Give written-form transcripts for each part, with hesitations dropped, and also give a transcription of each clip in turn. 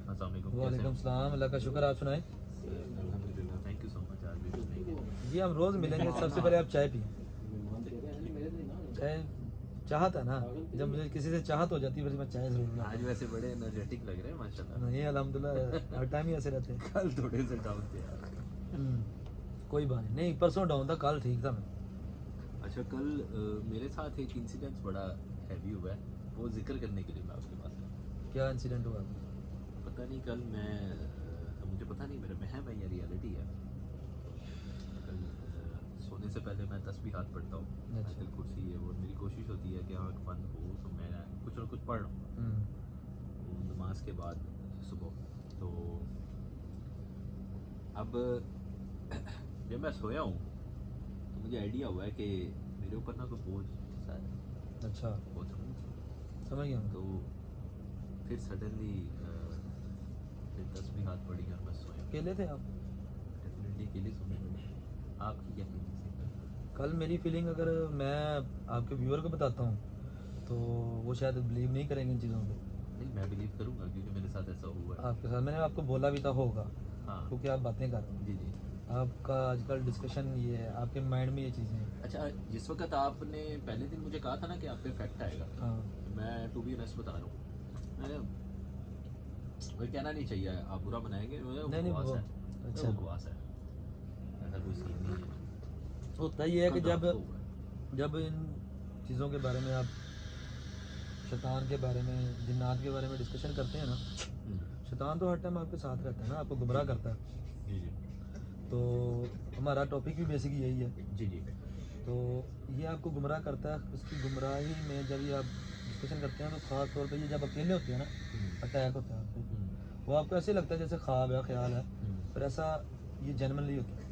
अस्सलाम वालेकुम। वालेकुम सलाम, अल्लाह का शुक्र। आप सुनाएं। अल्हम्दुलिल्लाह, थैंक यू सो मच। आज भी सुनेंगे जी हम रोज़ मिलेंगे। सबसे पहले आप चाय पिए। चाय चाहत है ना, जब मुझे किसी से चाहत हो जाती है फिर मैं चाय ज़रूर बनाता आज वैसे बड़े एनर्जेटिक लग रहे हैं माशाल्लाह। हूँ। नहीं अल्हम्दुलिल्लाह हर टाइम ही ऐसे रहते हैं। कल थोड़े से डाउन थे यार। कोई बात नहीं, नहीं परसों डाउन था, कल ठीक था मैं। अच्छा, कल मेरे साथ एक इंसिडेंट बड़ा हैवी हुआ है, वो जिक्र करने के लिए मैं आपके पास आया। क्या इंसिडेंट हुआ? पता नहीं कल मैं मुझे पता नहीं मेरे में है या रियलिटी है। कल सोने से पहले मैं तस्बीहात पढ़ता हूँ, अच्छा। आयतुल कुर्सी है, और मेरी कोशिश होती है कि आँख बंद हो तो मैं कुछ ना कुछ पढ़ रहा हूँ वो नमाज के बाद सुबह। तो अब जब मैं सोया हूँ तो मुझे आइडिया हुआ है कि मेरे ऊपर ना कोई बोझ सा है। अच्छा, बोझ समझ गया मैं। तो फिर सडनली फिर तस्बीहात पड़ी और मैं सोया। अकेले थे आप? डेफिनेटली अकेले सोने पड़ी। आपकी क्या फीलिंग्स है? कल मेरी फीलिंग अगर मैं आपके व्यूअर को बताता हूँ तो वो शायद बिलीव नहीं करेंगे इन चीज़ों पे। नहीं, मैं बिलीव करूँगा क्योंकि मेरे साथ ऐसा हुआ है। आपके साथ मैंने आपको बोला भी था होगा, हाँ क्योंकि आप बातें कर रहे हो। जी जी। आपका आजकल डिस्कशन ये है, आपके माइंड में ये चीज़ें हैं। अच्छा, जिस वक्त आपने पहले दिन मुझे कहा था ना कि आप पे इफेक्ट आएगा, हाँ मैं टू बी ऑनेस्ट बता रहा हूँ, मैं मुझे कहना नहीं चाहिए आप बुरा बनाएंगे, मुझे नहीं नहीं बकवास वो है। अच्छा बकवास है, ऐसा कोई सीन नहीं है। होता ये है कि कल रात को हुआ है। जब इन चीज़ों के बारे में आप शैतान के बारे में, जिन्नात के बारे में डिस्कशन करते हैं ना, शैतान तो हर टाइम आपके साथ रहता है ना, आपको गुमराह करता है। जी जी तो हमारा टॉपिक भी बेसिक यही है। जी जी। तो ये आपको गुमराह करता है। उसकी गुमराही में जब ये आप डिस्कशन करते हैं तो ख़ास तौर पे ये जब अकेले होते हैं ना, अटैक होता है आप पे, वो आपको ऐसे लगता है जैसे ख्वाब है, ख्याल है, पर ऐसा ये जनरली होता है।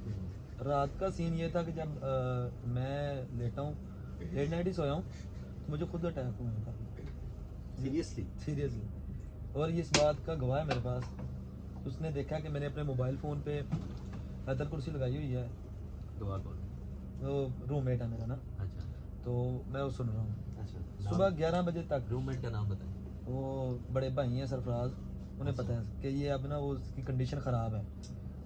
रात का सीन ये था कि जब मैं लेटा हूँ, लेट नाइट ही सोया हूँ, तो मुझे खुद अटैक हुआ था। सीरियसली। और ये इस बात का गवाह है मेरे पास। उसने देखा कि मैंने अपने मोबाइल फ़ोन पे आयतुल कुर्सी लगाई हुई है। दुआ कौन? वो रूममेट है मेरा ना, अच्छा तो मैं वो सुन रहा हूँ अच्छा। सुबह 11 बजे तक। रूममेट का नाम बताएं। वो बड़े भाई हैं सरफराज, उन्हें अच्छा। पता है कि ये अब ना वो उसकी कंडीशन ख़राब है,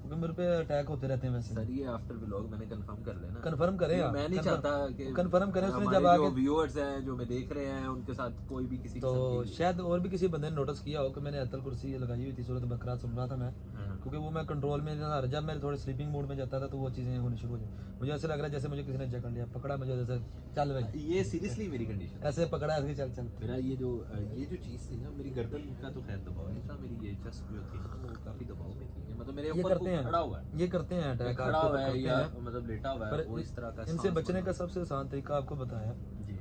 क्योंकि मेरे पे अटैक होते रहते हैं वैसे। सर ये आफ्टर व्लॉग मैंने कंफर्म कर लेना, कंफर्म करें क्योंकि आप, मैं नहीं चाहता कि कंफर्म करें। उसने हमारे जब जो आके व्यूअर्स हैं जो मैं देख रहे हैं उनके साथ कोई भी किसी तो किस्म की शायद और भी किसी बंदे ने नोटिस किया हो कि मैंने आयतुल कुर्सी लगाई हुई थी, सूरत बकरा सुन रहा था मैं, क्योंकि वो मैं कंट्रोल में था। जब मैं थोड़े स्लीपिंग मूड में जाता था तो वो चीज़ें होनी शुरू हो जाती। मुझे ऐसे लग रहा है जैसे मुझे किसी ने जकड़ लिया, पकड़ा मुझे, जैसे चल भाई, ये सीरियसली मेरी कंडीशन ऐसे पकड़ा, ऐसे चल चल। मेरा ये जो चीज़ थी ना, मेरी गर्दन का तो खैर दबाव नहीं था, मेरी ये चेस्ट जो थी ना वो काफ़ी दबाव में थी। ये मतलब मेरे ये ऊपर करते कोई खड़ा हुआ हैं, ये करते हैं है, अटैक खड़ा आपके हुआ ऊपर है करते या हैं। मतलब लेटा हुआ है, पर वो इस तरह का इनसे सांस बचने बनना। का सबसे आसान तरीका आपको बताया, जी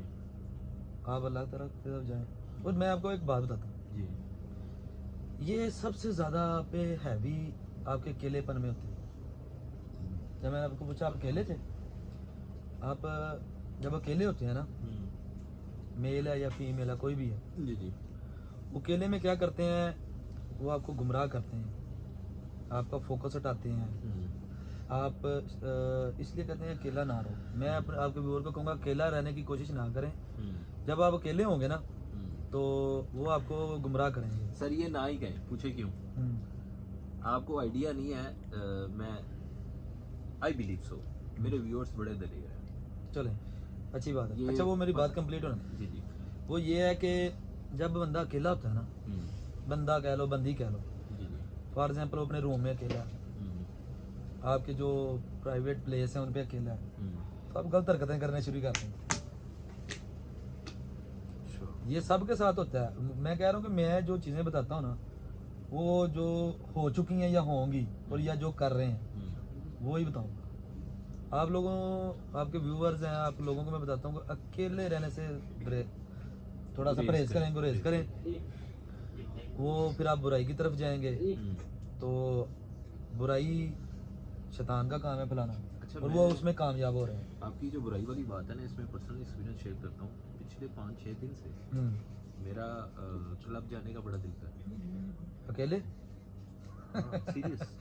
आप अल्लाह की तरफ जाएं। और मैं आपको एक बात बताता हूँ, जी ये सबसे ज़्यादा पे हैवी आपके अकेलेपन में होती है। जब मैंने आपको पूछा आप अकेले थे, आप जब अकेले होते हैं ना, मेल है या फीमेल है कोई भी है, जी जी वो अकेले में क्या करते हैं, वो आपको गुमराह करते हैं, आपका फोकस हटाते हैं। आप इसलिए कहते हैं अकेला ना रहो। मैं अपने आपके व्यूअर को कहूँगा अकेला रहने की कोशिश ना करें। जब आप अकेले होंगे ना तो वो आपको गुमराह करेंगे। सर ये ना ही कहें, पूछे क्यों? आपको आइडिया नहीं है। मैं आई बिलीव सो मेरे व्यूअर्स बड़े दलेर हैं। चलें, अच्छी बात है। ये अच्छा वो मेरी बात बस- कंप्लीट होना, जी जी वो ये है कि जब बंदा अकेला होता है ना, बंदा कह लो, बंदी कह लो, जी जी फॉर एग्जाम्पल वो अपने रूम में अकेला है, आपके जो प्राइवेट प्लेस हैं उन पे अकेला है, तो आप गलत हरकतें करने शुरू करते हैं। ये सबके साथ होता है। मैं कह रहा हूँ कि मैं जो चीज़ें बताता हूँ ना, वो जो हो चुकी हैं या होंगी और या जो कर रहे हैं वो ही बताऊँगा आप लोगों, आपके व्यूअर्स हैं, आप लोगों को मैं बताता हूँ कि अकेले रहने से थोड़ा सा परहेज करें, गुरेज करें। वो फिर आप बुराई की तरफ जाएंगे, तो बुराई शैतान का काम है फैलाना। अच्छा, और वो उसमें कामयाब हो रहे हैं। आपकी जो बुराई वाली बात है ना, इसमें पर्सनल एक्सपीरियंस शेयर करता हूँ। पिछले 5-6 दिन से मेरा क्लब जाने का बड़ा दिल कर रहा है। अकेले सीरियस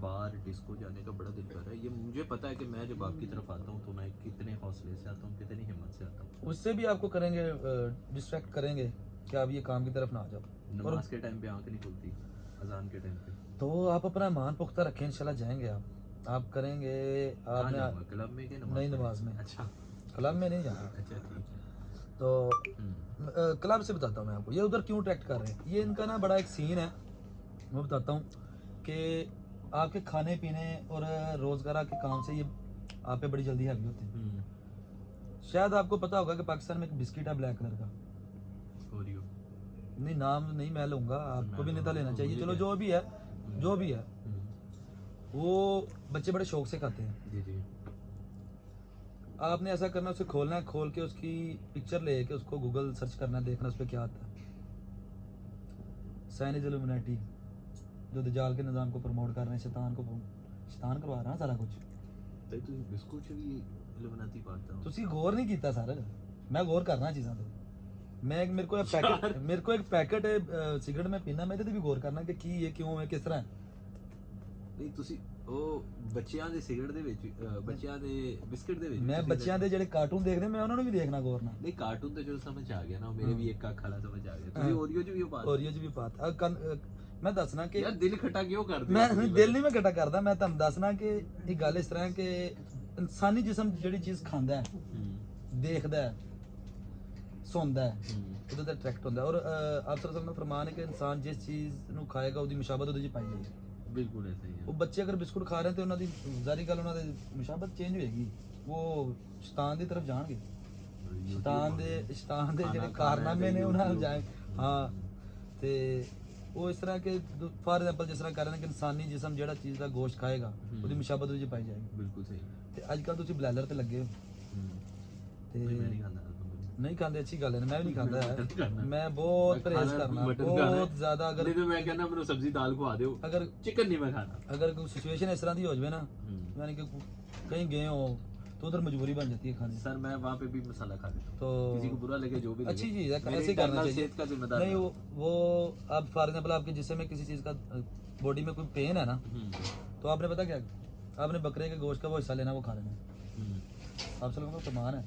बार डिस्को जाने का बड़ा दिल कर रहा है। ये मुझे पता है कि मैं जब आपकी तरफ आता हूँ तो मैं कितने हौसले से आता हूँ, कितनी हिम्मत से आता हूँ। उससे भी आपको करेंगे, डिस्ट्रैक्ट करेंगे कि आप ये काम की तरफ ना आ जाओ। और नमाज के टाइम पे आंख नहीं खुलती। अजान के टाइम पे? तो आप अपना ईमान पुख्ता रखें, इंशाल्लाह जाएंगे आप करेंगे। कहाँ आपने जाऊँगा, क्लब में कि नई नमाज में, अच्छा क्लब में नहीं जाना। अच्छा ठीक है। तो क्लब से बताता हूँ मैं आपको, ये उधर क्यों अट्रैक्ट कर रहे हैं। ये इनका ना बड़ा एक सीन है, मैं बताता हूँ कि आपके खाने पीने और रोज़गार के काम से ये आप पे बड़ी जल्दी हैवी होते हैं। शायद आपको पता होगा कि पाकिस्तान में एक बिस्किट है ब्लैक कलर का, ओरियो। नहीं नाम नहीं मैं लूँगा, आपको भी नहीं था लेना चाहिए, चलो जो भी है, जो भी है, वो बच्चे बड़े शौक से खाते हैं। जी जी। आपने ऐसा करना, उसे खोलना है, खोल के उसकी पिक्चर ले के उसको गूगल सर्च करना, देखना उस पर क्या आता है। साइनिज इल्यूमिनाटी, जो दजाल के निज़ाम को प्रमोट कर रहे हैं, शैतान करवा रहा है सारा कुछ। ਤੇ ਤੁਸੀਂ ਬਿਸਕੁਟ ਚ ਵੀ ਇਲੂਮੀਨਾਤੀ ਪਾਤਾ ਹੋ? ਤੁਸੀਂ ਗੌਰ ਨਹੀਂ ਕੀਤਾ ਸਰ, मैं गौर करना चीज़ों पे। मैं मेरे को एक पैकेट सिगरेट में पीना, मैं भी गौर करना कि ये क्यों है, किस तरह है। ਨਹੀਂ ਤੁਸੀਂ ਉਹ ਬੱਚਿਆਂ ਦੇ ਸਿਗਰਟ ਦੇ ਵਿੱਚ ਬੱਚਿਆਂ ਦੇ ਬਿਸਕਟ ਦੇ ਵਿੱਚ मैं बच्चों के ਜਿਹੜੇ ਕਾਰਟੂਨ ਦੇਖਦੇ ਮੈਂ ਉਹਨਾਂ ਨੂੰ ਵੀ ਦੇਖਣਾ ਗੌਰ ਨਾਲ। ਨਹੀਂ ਕਾਰਟੂਨ ਤਾਂ ਜੋ ਸਮਝ ਆ ਗਿਆ ਨਾ, ਮੇਰੇ ਵੀ ਇੱਕ ਅੱਖ ਵਾਲਾ ਸਮਝ ਆ ਗਿਆ। ਤੁਸੀਂ ਓਰੀਓ ਚ ਵੀ ਉਹ ਪਾਤਾ? ਓਰੀਓ ਚ ਵੀ ਪਾਤਾ। ਮੈਂ ਦੱਸਣਾ ਕਿ ਯਾਰ ਦਿਲ ਖੱਟਾ ਕਿਉਂ ਕਰਦੇ ਮੈਂ ਦਿਲ ਨਹੀਂ ਮੈਂ ਇਕੱਠਾ ਕਰਦਾ, ਮੈਂ ਤੁਹਾਨੂੰ ਦੱਸਣਾ ਕਿ ਇਹ ਗੱਲ ਇਸ ਤਰ੍ਹਾਂ ਕਿ ਇਨਸਾਨੀ ਜਿਸਮ ਜਿਹੜੀ ਚੀਜ਼ ਖਾਂਦਾ ਹੈ, ਦੇਖਦਾ ਹੈ, ਸੁਣਦਾ ਹੈ, ਉਹਦੇ ਤੇ ਅਟਰੈਕਟ ਹੁੰਦਾ ਹੈ। ਔਰ ਆਪ ਸਰ ਦਾ ਫਰਮਾਨ ਹੈ ਕਿ ਇਨਸਾਨ ਜਿਸ ਚੀਜ਼ ਨੂੰ ਖਾਏਗਾ ਉਹਦੀ ਮੁਸ਼ਾਬਤ ਉਹਦੇ 'ਚ ਪਾਈ ਜਾਏਗੀ। ਬਿਲਕੁਲ ਐਸਾ ਹੀ ਹੈ। ਉਹ ਬੱਚੇ ਅਗਰ ਬਿਸਕੁਟ ਖਾ ਰਹੇ ਤੇ ਉਹਨਾਂ ਦੀ ਜ਼ਾਰੀ ਗੱਲ, ਉਹਨਾਂ ਦੀ ਮੁਸ਼ਾਬਤ ਚੇਂਜ ਹੋਏਗੀ, ਉਹ ਸ਼ੈਤਾਨ ਦੀ ਤਰਫ ਜਾਣਗੇ। ਸ਼ੈਤਾਨ ਦੇ ਜਿਹੜੇ ਕਾਰਨਾਮੇ ਨੇ ਉਹਨਾਂ ਨੂੰ ਜਾਏ। ਹਾਂ ਤੇ ਉਹ ਇਸ ਤਰ੍ਹਾਂ ਕਿ ਫਾਰ ਐਗਜ਼ਾਮਪਲ ਜਿਸ ਤਰ੍ਹਾਂ ਕਰ ਰਹੇ ਨੇ ਕਿ ਇਨਸਾਨੀ ਜਿਸਮ ਜਿਹੜਾ ਚੀਜ਼ ਦਾ ਗੋਸ਼ਤ ਖਾਏਗਾ ਉਹਦੀ ਮੁਸ਼ਾਬਤ ਉਹਦੇ 'ਚ ਪਾਈ ਜਾਏਗੀ। ਬਿਲਕੁਲ ਸਹੀ। ਤੇ ਅੱਜ ਕੱਲ ਤੁਸੀਂ ਬਲੈਲਰ ਤੇ ਲੱਗੇ ਹੋ ਤੇ नहीं खाते, अच्छी गल है, मैं भी नहीं खाता है, मैं बहुत परहेज करना, बहुत ज्यादा। अगर मैं कहना मेरे सब्जी दाल खवा दो, अगर चिकन नहीं मैं खाना। अगर कोई सिचुएशन इस तरह की हो जाए ना, यानी कि कहीं गए हो तो उधर मजबूरी बन जाती है खाने। सर मैं वहाँ पे भी मसाला खा लेता हूँ, तो किसी को बुरा लगे जो भी लगे, अच्छी चीज़ है, ऐसे ही करना चाहिए। सेहत का जिम्मेदार नहीं वो आप फॉर एग्जाम्पल आपके जिसम में किसी चीज़ का बॉडी में कोई पेन है ना, तो आपने पता क्या, आपने बकरे के गोश्त का वो हिस्सा लेना, वो खा लेना। आप सब का प्रमाण है,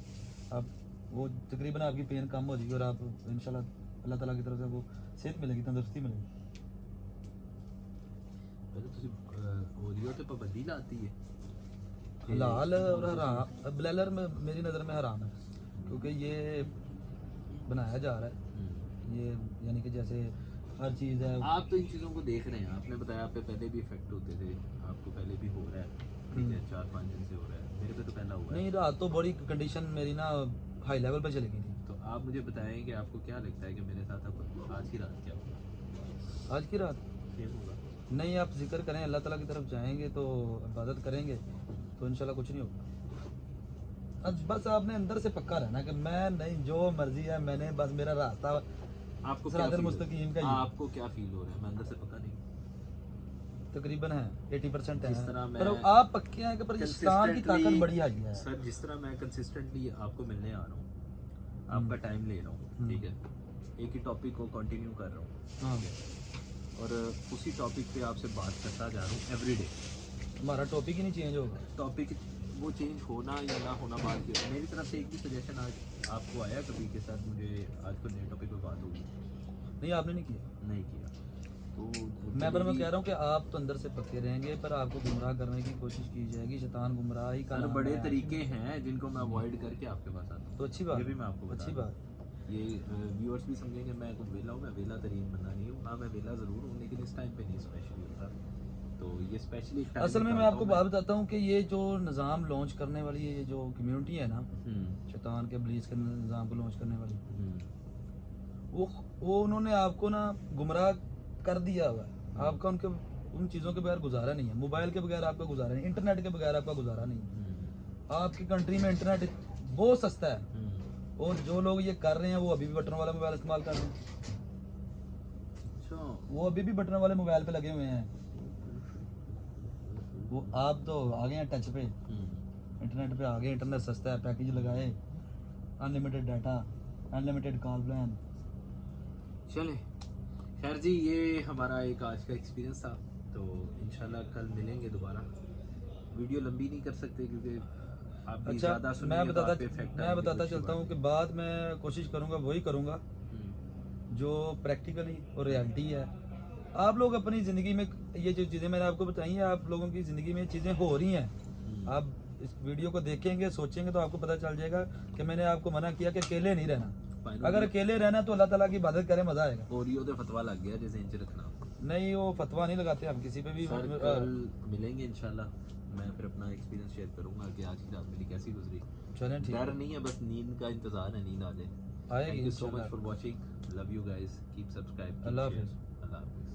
आप वो तकरीबन आपकी पेन कम हो जाएगी और आप इंशाल्लाह अल्लाह ताला की तरफ से वो सेहत मिलेगी, तंदुरुस्ती मिलेगी। पहले ਤੁਸੀਂ ओरियो ਤੇ ਪਾਬੰਦੀ ਲਾਤੀ है? हलाल और हराम ब्लेलर में मेरी नज़र में हराम है, क्योंकि ये बनाया जा रहा है, ये यानी कि जैसे हर चीज़ है। आप तो इन चीज़ों को देख रहे हैं, आपने बताया आप पे पहले भी इफेक्ट होते थे, आपको पहले भी हो रहा है, ठीक है, 4-5 दिन से हो रहा है, मेरे पे तो पहला हुआ है। नहीं, रात तो बड़ी कंडीशन मेरी ना हाई लेवल पर चली गई थी। तो आप मुझे बताएं कि आपको क्या लगता है कि मेरे साथ अब आज की रात क्या होगा? आज की रात सेम होगा? नहीं, आप जिक्र करें, अल्लाह ताला की तरफ जाएंगे तो इबादत करेंगे तो इंशाल्लाह कुछ नहीं होगा। बस आपने अंदर से पक्का रहना कि मैं नहीं, जो मर्जी है, मैंने बस मेरा रास्ता आपको सिरातुल मुस्तकीम का ही। आपको क्या फील हो रहा है? मैं अंदर से पक्का नहीं, तकरीबन है 80% है, जिस तरह पर मैं आप पक्के हैं कि पर शैतान की ताकत बड़ी हाई है। सर जिस तरह मैं कंसिस्टेंटली आपको मिलने आ रहा हूँ, आपका टाइम ले रहा हूँ, ठीक है, एक ही टॉपिक को कंटिन्यू कर रहा हूँ, ठीक है, और उसी टॉपिक पे आपसे बात करता जा रहा हूँ एवरी डे। हमारा टॉपिक ही नहीं चेंज होगा। टॉपिक वो चेंज होना या ना होना बात की, मेरी तरफ से एक भी सजेशन आज आपको आया कभी के साथ मुझे आज कोई नए टॉपिक पे बात होगी? नहीं, आपने नहीं किया। नहीं किया। तो मैं कह रहा हूँ कि आप तो अंदर से पक्के रहेंगे, पर आपको गुमराह करने की कोशिश की जाएगी। शैतान गुमराह ही सर बड़े तरीके हैं जिनको मैं अवॉइड करके आपके पास आता हूँ। तो अच्छी बात, ये भी मैं आपको अच्छी बात। ये व्यूअर्स भी समझेंगे मैं तो वेला हूँ, मैं वेला तरीन बंदा नहीं हूँ। हाँ मैं वेला ज़रूर हूँ, लेकिन इस टाइम पे नहीं स्पेशली होता। तो ये स्पेशली असल में मैं आपको बात बताता हूँ कि ये जो निज़ाम लॉन्च करने वाली ये जो कम्युनिटी है ना, शैतान के ब्लीच के निज़ाम को लॉन्च करने वाली, वो उन्होंने आपको ना गुमराह कर दिया हुआ है। आपका उनके उन चीज़ों के बगैर गुजारा नहीं है, मोबाइल के बगैर आपका गुजारा नहीं, इंटरनेट के बगैर आपका गुजारा नहीं है। आपकी कंट्री में इंटरनेट बहुत सस्ता है, और जो लोग ये कर रहे हैं वो अभी भी बटन वाला मोबाइल इस्तेमाल कर रहे हैं। वो अभी भी बटन वाले मोबाइल पे लगे हुए हैं। वो आप तो आ गए हैं टच पे, इंटरनेट पे आ गए, इंटरनेट सस्ता है, पैकेज लगाए, unlimited data, unlimited call plan. चले खैर जी, ये हमारा एक आज का एक्सपीरियंस था। तो इंशाल्लाह कल मिलेंगे दोबारा। वीडियो लंबी नहीं कर सकते क्योंकि आप भी ज़्यादा मैं बताता चलता हूँ कि बाद में कोशिश करूँगा वही करूँगा जो प्रैक्टिकली और रियलिटी है आप लोग अपनी ज़िंदगी में ये जो चीज़ें मैंने आपको बताई हैं, आप लोगों की ज़िंदगी में चीज़ें हो रही हैं। आप इस वीडियो को देखेंगे, सोचेंगे तो आपको पता चल जाएगा कि मैंने आपको मना किया कि अकेले नहीं रहना। अगर अकेले रहना तो अल्लाह ताला की इबादत करें, मज़ा आएगा। ओरियो तो फतवा लग गया जैसे इंच रखना। नहीं, वो फतवा नहीं लगाते हम किसी पे भी। सर कल मिलेंगे इंशाल्लाह, मैं फिर अपना एक्सपीरियंस शेयर करूंगा कि आज की रात मेरी कैसी गुजरी। चलें ठीक डर है, नहीं है, बस नींद का इंतजार है, नींद आ जाए। आएगी थैंक यू सो इंशाल्लाह। Much for watching, love you guys, keep subscribe, अल्लाह हाफिज़। अल्लाह हाफिज़।